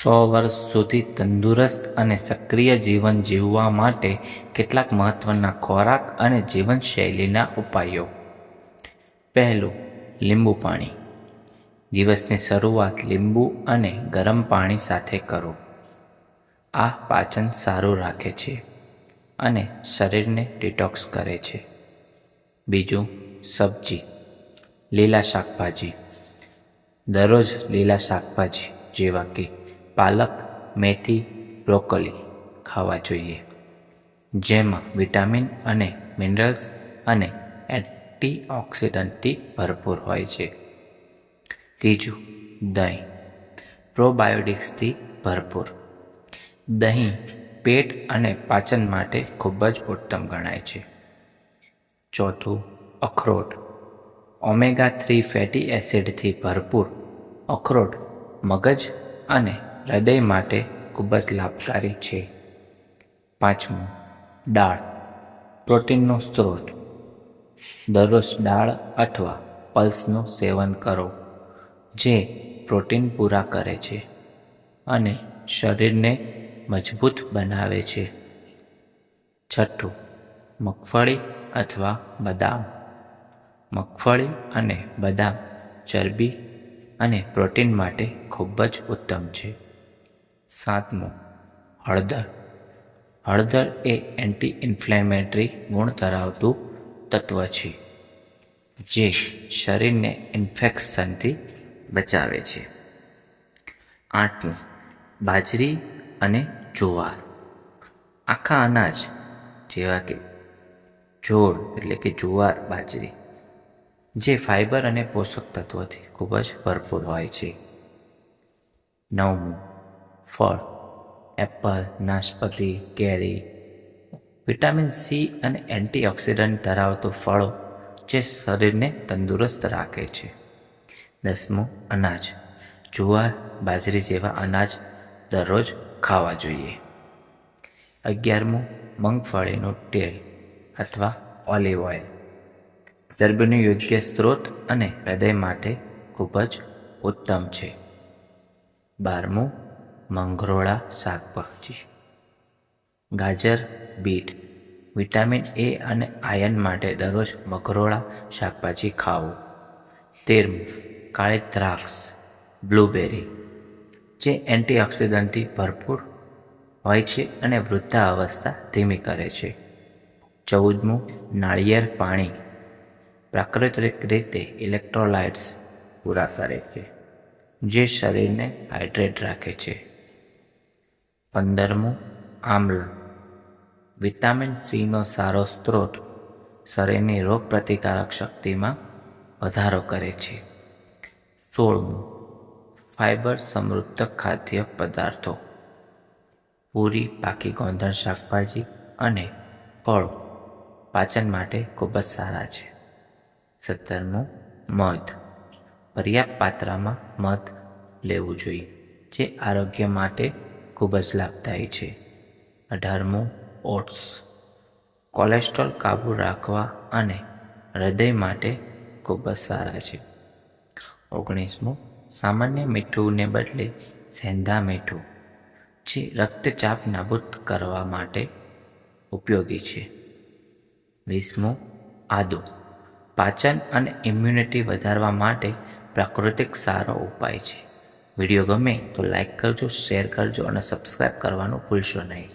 100 વર્ષ સુધી તંદુરસ્ત અને સક્રિય જીવન જીવવા માટે કેટલાક મહત્ત્વના ખોરાક અને જીવનશૈલીના ઉપાયો. પહેલું, લીંબુ પાણી. દિવસની શરૂઆત લીંબુ અને ગરમ પાણી સાથે કરો. આ પાચન સારું રાખે છે અને શરીરને ડિટોક્સ કરે છે. બીજું, સબ્જી, લીલા શાકભાજી. દરરોજ લીલા શાકભાજી જેવા કે પાલક, મેથી, બ્રોકોલી ખાવા જોઈએ, જેમાં વિટામિન અને મિનરલ્સ અને એન્ટીઓક્સિડન્ટથી ભરપૂર હોય છે. ત્રીજું, દહીં, પ્રોબાયોટિક્સથી ભરપૂર. દહીં પેટ અને પાચન માટે ખૂબ જ ઉત્તમ ગણાય છે. ચોથું, અખરોટ, ઓમેગા-3 ફેટી એસિડથી ભરપૂર. અખરોટ મગજ અને હૃદય માટે ખૂબ જ લાભકારી છે. પાંચમું, દાળ, પ્રોટીનનો સ્ત્રોત. દરરોજ દાળ અથવા પલ્સનું સેવન કરો, જે પ્રોટીન પૂરા કરે છે અને શરીરને મજબૂત બનાવે છે. છઠ્ઠું, મગફળી અથવા બદામ. મગફળી અને બદામ ચરબી અને પ્રોટીન માટે ખૂબ જ ઉત્તમ છે. સાતમું, હળદર. હળદર એ એન્ટી ઇન્ફ્લેમેટરી ગુણ ધરાવતું તત્વ છે, જે શરીરને ઇન્ફેક્શનથી બચાવે છે. આઠમું, બાજરી અને જુવાર. આખા અનાજ જેવા કે જોળ એટલે કે જુવાર, બાજરી, જે ફાઇબર અને પોષક તત્વોથી ખૂબ જ ભરપૂર હોય છે. નવમું, ફળ, એપલ, નાશપતિ, કેરી. વિટામિન સી અને એન્ટીઓક્સિડન્ટ ધરાવતું ફળો, જે શરીરને તંદુરસ્ત રાખે છે. દસમું, અનાજ, જુવાર, બાજરી જેવા અનાજ દરરોજ ખાવા જોઈએ. 11મું, મગફળીનું તેલ અથવા ઓલિવ ઓઇલ. ચરબીનો યોગ્ય સ્ત્રોત અને હૃદય માટે ખૂબ જ ઉત્તમ છે. 12મું, મંગરોળા શાકભાજી, ગાજર, બીટ. વિટામિન એ અને આયર્ન માટે દરરોજ મંગરોળા શાકભાજી ખાવું. 13મું, કાળી દ્રાક્ષ, બ્લૂબેરી, જે એન્ટીઓક્સિડન્ટથી ભરપૂર હોય છે અને વૃદ્ધાવસ્થા ધીમી કરે છે. 14મું, નાળિયેર પાણી. પ્રાકૃતિક રીતે ઇલેક્ટ્રોલાઇટ્સ પૂરા કરે છે, જે શરીરને હાઇડ્રેટ રાખે છે. 15મું, આમળા. વિટામિન સીનો સારો સ્ત્રોત, શરીરની રોગપ્રતિકારક શક્તિમાં વધારો કરે છે. 16મું, ફાઇબર સમૃદ્ધ ખાદ્ય પદાર્થો. પૂરી, પાકી ગોંધણ શાકભાજી અને ફળો પાચન માટે ખૂબ જ સારા છે. 17મું, મધ. પર્યાપ્ત માત્રામાં મધ લેવું જોઈએ, જે આરોગ્ય માટે ખૂબ જ લાભદાયી છે. 18મું, ઓટ્સ. કોલેસ્ટ્રોલ કાબૂ રાખવા અને હૃદય માટે ખૂબ જ સારા છે. 19મું, સામાન્ય મીઠુંને બદલે સેંધા મીઠું, જે રક્તચાપ નાબૂદ કરવા માટે ઉપયોગી છે. 20મું, આદુ. પાચન અને ઇમ્યુનિટી વધારવા માટે પ્રાકૃતિક સારો ઉપાય છે. વિડીયો ગમે તો લાઈક કરજો, શેર કરજો અને સબસ્ક્રાઈબ કરવાનું ભૂલશો નહીં.